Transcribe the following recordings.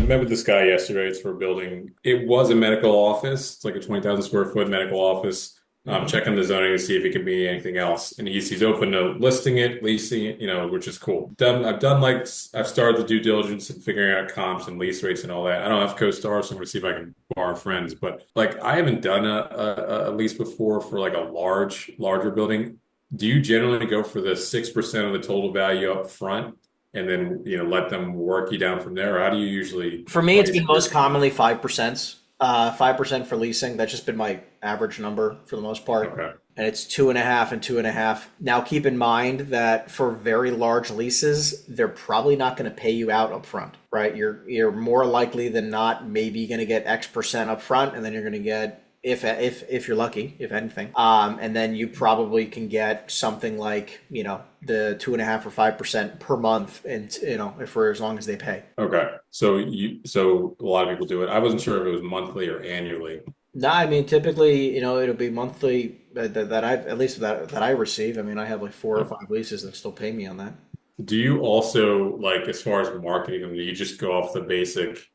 met with this guy yesterday. It's for a building. It was a medical office. It's like a 20,000 square foot medical office. Mhm. Checking the zoning to see if it can be anything else. And he's open to listing it, leasing it, which is cool. I've started the due diligence and figuring out comps and lease rates and all that. I don't have CoStar, so I'm gonna see if I can borrow friends. But like I haven't done a lease before for like a larger building. Do you generally go for the 6% of the total value up front? And then let them work you down from there. Or how do you usually For me, it's price been most your? commonly 5%. 5% for leasing. That's just been my average number for the most part. Okay. And it's 2.5 and 2.5. Now, keep in mind that for very large leases, they're probably not going to pay you out up front, right? You're more likely than not maybe going to get X% up front, and then you're going to get if you're lucky, if anything, and then you probably can get something like the 2.5 or 5% per month, and for as long as they pay. Okay. So a lot of people do it. I wasn't sure if it was monthly or annually. No, I mean typically, it'll be monthly that I've at least that I receive. I mean, I have like four or Okay. five leases that still pay me on that. Do you also like as far as marketing them, do you just go off the basic,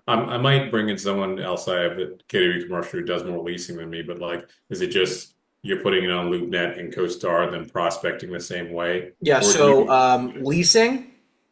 I might bring in someone else I have at KW Commercial who does more leasing than me, but like is it just you're putting it on LoopNet and CoStar and then prospecting the same way? Yeah, Or do so you leasing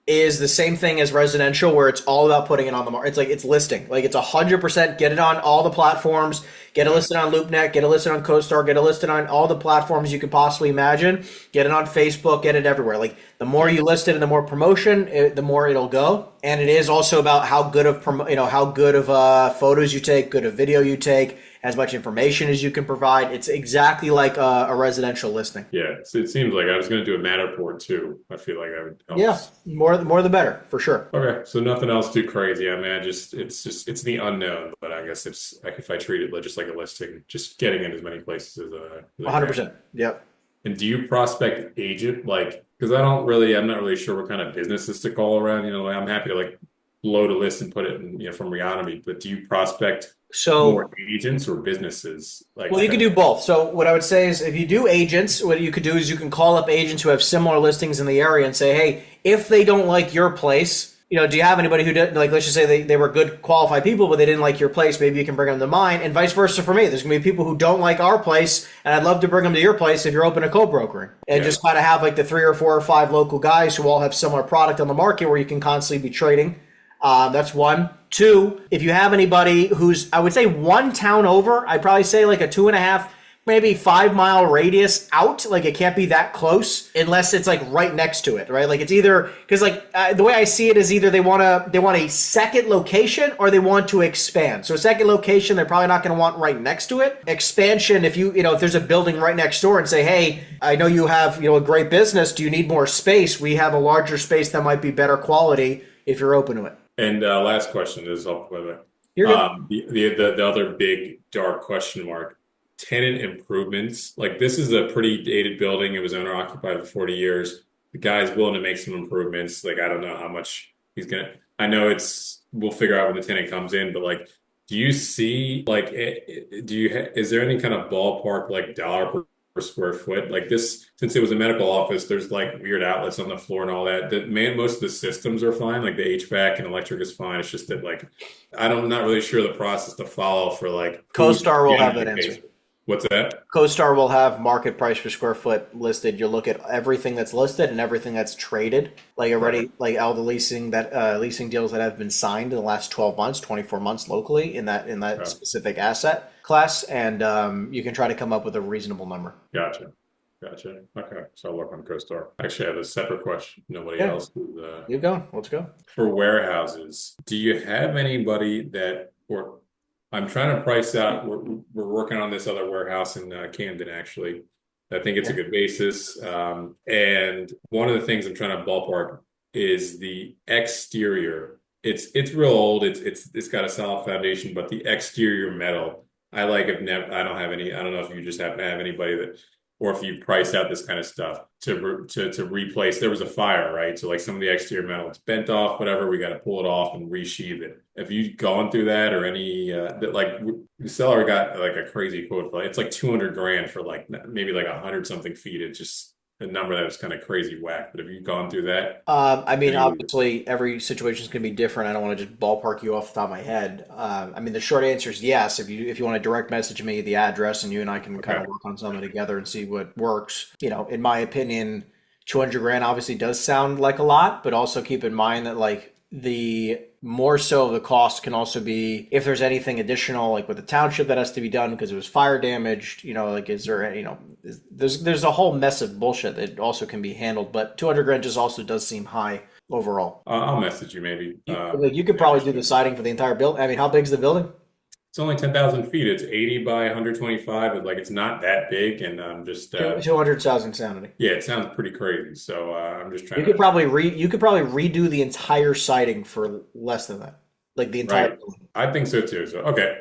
is the same thing as residential, where it's all about putting it on the market. It's like it's listing, like it's 100% get it on all the platforms, get it okay. listed on LoopNet, get it listed on CoStar, get it listed on all the platforms you could possibly imagine, get it on Facebook, get it everywhere. Like the more Yeah. you list it and the more promotion, the more it'll go. And it is also about how good of how good of photos you take, good of video you take, as much information as you can provide. It's exactly like a residential listing. Yeah, so it seems like I was going to do a Matterport too. I feel like that would help. Yeah, more the better for sure. Okay, so nothing else too crazy. I mean, it's the unknown, but I guess it's like if I treat it just like a listing, just getting in as many places as I can. 100%. Yep. And do you prospect agent like? Because I'm not really sure what kind of businesses to call around. Like, I'm happy to like load a list and put it in, from Reonomy. But do you prospect more So, agents or businesses? well, Like, you could do both. So, what I would say is if you do agents, what you could do is you can call up agents who have similar listings in the area and say, hey, if they don't like your place, do you have anybody who did, like, let's just say they were good qualified people, but they didn't like your place, maybe you can bring them to mine, and vice versa for me. There's going to be people who don't like our place, and I'd love to bring them to your place if you're open to co-brokering. And yeah, just kind of have like the 3 or 4 or 5 local guys who all have similar product on the market where you can constantly be trading. That's one. Two, if you have anybody who's, I would say one town over, I'd probably say like a 2.5, maybe 5 mile radius out. Like it can't be that close unless it's like right next to it, right? Like it's either because like the way I see it is either they want a second location or they want to expand. So a second location they're probably not going to want right next to it. Expansion, if if there's a building right next door and say, hey, I know you have a great business. Do you need more space? We have a larger space that might be better quality if you're open to it. and last question is off with it. You're good. The other big dark question mark, tenant improvements. Like this is a pretty dated building. It was owner occupied for 40 years. The guy's willing to make some improvements. Like I don't know how much he's gonna. I know we'll figure out when the tenant comes in, but like, do you see like is there any kind of ballpark like dollar per square foot? Like this, since it was a medical office, there's like weird outlets on the floor and all that. Most of the systems are fine. Like the HVAC and electric is fine. It's just that like I'm not really sure the process to follow for like who CoStar will have that generally answer. pays. What's that? CoStar will have market price per square foot listed. You look at everything that's listed and everything that's traded, like Right. already, like all the leasing deals that have been signed in the last 12 months, 24 months locally in that Oh, specific asset class, and you can try to come up with a reasonable number. gotcha. Gotcha. Okay. So I'll look on CoStar. Actually, I have a separate question. Nobody Yeah, else is, keep going. Let's go. for warehouses. Do you have anybody that, or I'm trying to price out, we're working on this other warehouse in Camden, actually. I think it's a Yeah. good basis. And one of the things I'm trying to ballpark is the exterior. It's real old. It's got a solid foundation, but the exterior metal, I like have never. I don't have any. I don't know if you just happen to have anybody that, or if you price out this kind of stuff to replace. There was a fire, right? So like some of the exterior metal, it's bent off, whatever. We got to pull it off and resheathe it. Have you gone through that or any that like the seller got like a crazy quote? Like it's like 200 grand for like maybe like 100 something feet. It just a number that was kind of crazy whack. But have you gone through that? I mean, Have you? obviously, every situation is going to be different. I don't want to just ballpark you off the top of my head. I mean, the short answer is yes. If you want to direct message me the address, and you and I can kind Okay. of work on something together and see what works. In my opinion, 200 grand obviously does sound like a lot, but also keep in mind that like the more so the cost can also be if there's anything additional like with the township that has to be done because it was fire damaged, like is there there's a whole mess of bullshit that also can be handled, but 200 grand just also does seem high overall. I'll message you maybe. You could Yeah, probably do just the siding for the entire building. I mean, how big is the building? it's only 10,000 feet. It's 80 by 125. Like it's not that big, and just 200,000 sanity. yeah, it sounds pretty crazy. So I'm just You trying could to probably redo the entire siding for less than that, like the entire right. building. I think so too. So okay,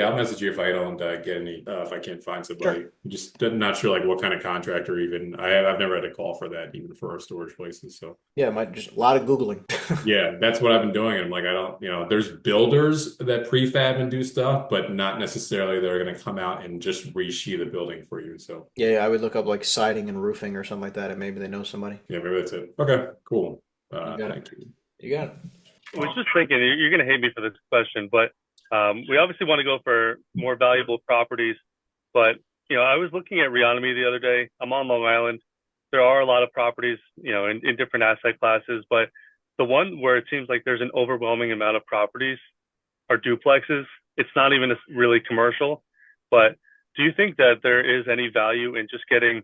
I'll message you if I don't get any if I can't find somebody. Sure. Just not sure like what kind of contractor even. I've never had a call for that even for our storage places. So. Yeah, might just a lot of googling. Yeah, that's what I've been doing. I'm like, I don't, there's builders that prefab and do stuff, but not necessarily they're going to come out and just resheet the building for you. So, Yeah, I would look up like siding and roofing or something like that, and maybe they know somebody. yeah, maybe that's it. Okay, cool. You got it. Thank you. You got it. I was just thinking, you're going to hate me for this question, but we obviously want to go for more valuable properties. But, I was looking at Reonomy the other day. I'm on Long Island. There are a lot of properties, in different asset classes, but the one where it seems like there's an overwhelming amount of properties are duplexes. It's not even really commercial, but do you think that there is any value in just getting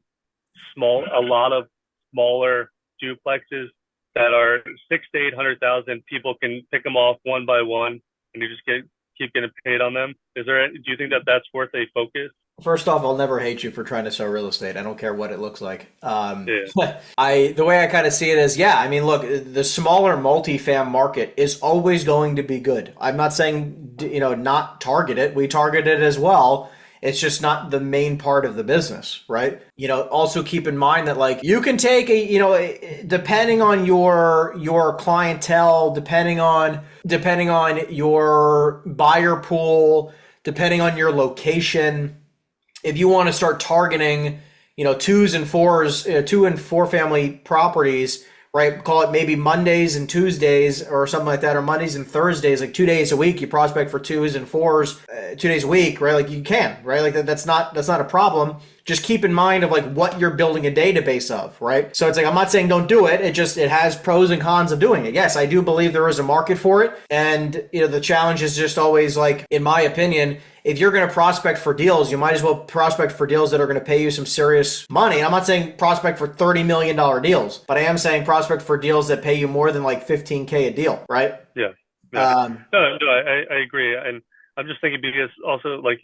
a lot of smaller duplexes that are 6 to 800,000? People can pick them off one by one, and you just keep getting paid on them. Do you think that that's worth a focus? First off, I'll never hate you for trying to sell real estate. I don't care what it looks like. Yeah. The way I kind of see it is, yeah, I mean, look, the smaller multifam market is always going to be good. I'm not saying, not target it. We target it as well. It's just not the main part of the business, right? Also keep in mind that like you can take depending on your clientele, depending on your buyer pool, depending on your location, if you want to start targeting, 2 and 4 family properties, right? Call it maybe Mondays and Tuesdays or something like that, or Mondays and Thursdays, like 2 days a week. You prospect for 2s and 4s, 2 days a week, right? Like you can, right? Like that's not a problem. Just keep in mind of like what you're building a database of, right? So it's like, I'm not saying don't do it. It has pros and cons of doing it. Yes, I do believe there is a market for it. And, the challenge is just always like, in my opinion, if you're going to prospect for deals, you might as well prospect for deals that are going to pay you some serious money. And I'm not saying prospect for $30 million deals, but I am saying prospect for deals that pay you more than like $15K a deal, right? Yeah. No, I agree. And I'm just thinking because also like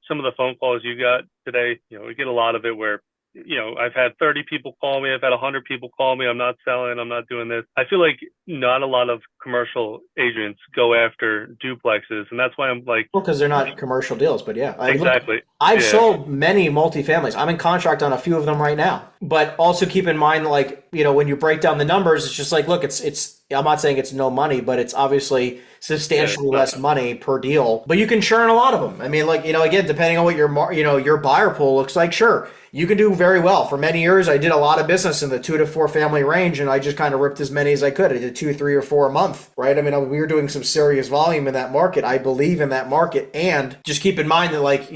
some of the phone calls you got today, we get a lot of it where, I've had 30 people call me. I've had 100 people call me. I'm not selling. I'm not doing this. I feel like not a lot of commercial agents go after duplexes. And that's why I'm like, well, because they're not commercial deals, but yeah. Exactly. I've sold many multifamilies. I'm in contract on a few of them right now, but also keep in mind, like, when you break down the numbers, it's just like, look, I'm not saying it's no money, but it's obviously substantially less money per deal, but you can churn a lot of them. I mean, like, again, depending on what your buyer pool looks like, sure, you can do very well. For many years, I did a lot of business in the 2 to 4 family range, and I just kind of ripped as many as I could. I did 2, 3, or 4 a month, right? I mean, we were doing some serious volume in that market. I believe in that market, and just keep in mind that, like,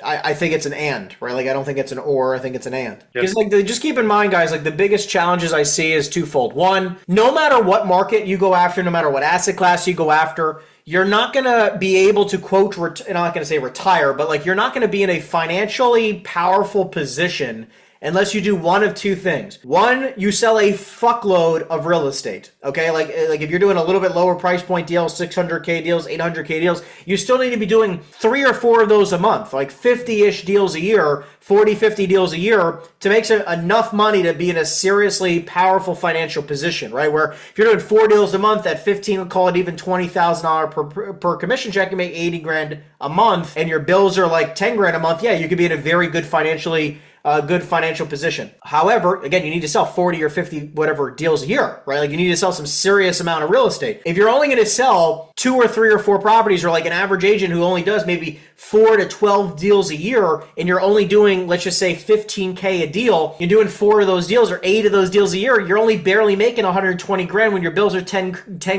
I think it's an and, right? Like, I don't think it's an or, I think it's an and. Because, just keep in mind, guys, like, the biggest challenges I see is twofold. One, no matter what market you go after, no matter what asset class you go after, you're not going to be able to quote, I'm not going to say retire, but like you're not going to be in a financially powerful position unless you do one of two things. One, you sell a fuckload of real estate, okay? Like if you're doing a little bit lower price point deals, 600K deals, 800K deals, you still need to be doing 3 or 4 of those a month, like 50-ish deals a year, 40, 50 deals a year to make enough money to be in a seriously powerful financial position, right? Where if you're doing 4 deals a month at 15, call it even $20,000 per commission check, you make 80 grand a month, and your bills are like 10 grand a month, yeah, you could be in a very good financially good financial position. However, again, you need to sell 40 or 50 whatever deals a year, right? Like you need to sell some serious amount of real estate. If you're only going to sell 2 or 3 or 4 properties, or like an average agent who only does maybe 4 to 12 deals a year, and you're only doing, let's just say, $15K a deal, you're doing 4 of those deals or 8 of those deals a year, you're only barely making 120 grand when your bills are 10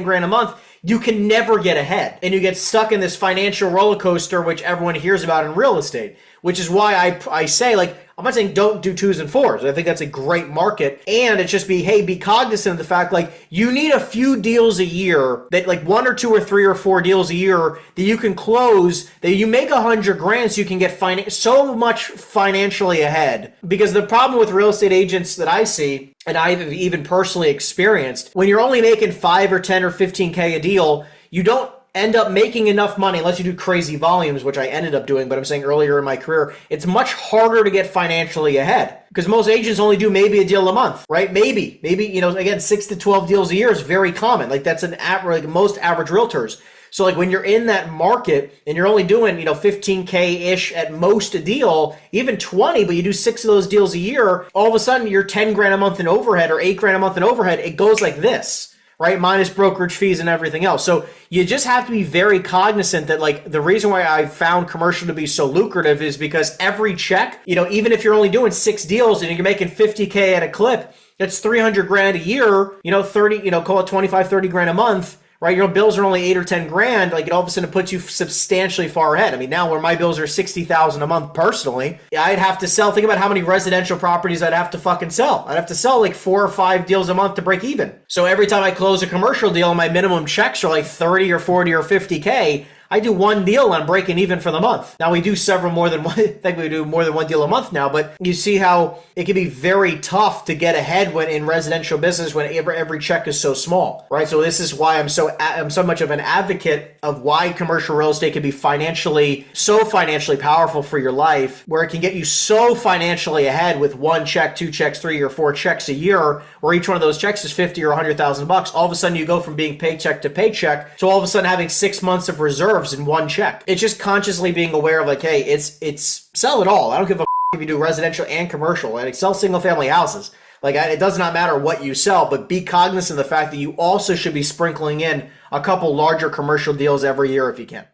grand a month. You can never get ahead, and you get stuck in this financial roller coaster, which everyone hears about in real estate, which is why I say, like, I'm not saying don't do 2s and 4s. I think that's a great market. And it's just be cognizant of the fact, like, you need a few deals a year, that like 1 or 2 or 3 or 4 deals a year that you can close, that you make 100 grand so you can get so much financially ahead. Because the problem with real estate agents that I see, and I've even personally experienced, when you're only making 5 or 10 or 15K a deal, you don't end up making enough money unless you do crazy volumes, which I ended up doing. But I'm saying earlier in my career, it's much harder to get financially ahead because most agents only do maybe a deal a month, right? Maybe, again, 6 to 12 deals a year is very common. Like that's an average, like most average realtors. So like when you're in that market and you're only doing, 15K-ish at most a deal, even 20, but you do 6 of those deals a year, all of a sudden you're 10 grand a month in overhead or 8 grand a month in overhead. It goes like this, right? Minus brokerage fees and everything else. So you just have to be very cognizant that like the reason why I found commercial to be so lucrative is because every check, even if you're only doing 6 deals and you're making 50K at a clip, that's 300 grand a year, 30, call it 25, 30 grand a month. Right, your bills are only 8 or 10 grand. Like it all of a sudden puts you substantially far ahead. I mean, now where my bills are 60,000 a month personally, I'd have to sell. Think about how many residential properties I'd have to fucking sell. I'd have to sell like 4 or 5 deals a month to break even. So every time I close a commercial deal, my minimum checks are like 30 or 40 or 50K. I do 1 deal, I'm breaking even for the month. Now we do several more than one. I think we do more than 1 deal a month now, but you see how it can be very tough to get ahead when in residential business when every check is so small, right? So this is why I'm so much of an advocate of why commercial real estate can be so financially powerful for your life, where it can get you so financially ahead with 1 check, 2 checks, 3 or 4 checks a year, where each one of those checks is 50 or 100,000 bucks. All of a sudden you go from being paycheck to paycheck to all of a sudden having 6 months of reserves in 1 check. It's just consciously being aware of like, hey, it's sell it all. I don't give a if you do residential and commercial, and sell single family houses. Like it does not matter what you sell, but be cognizant of the fact that you also should be sprinkling in a couple larger commercial deals every year if you can.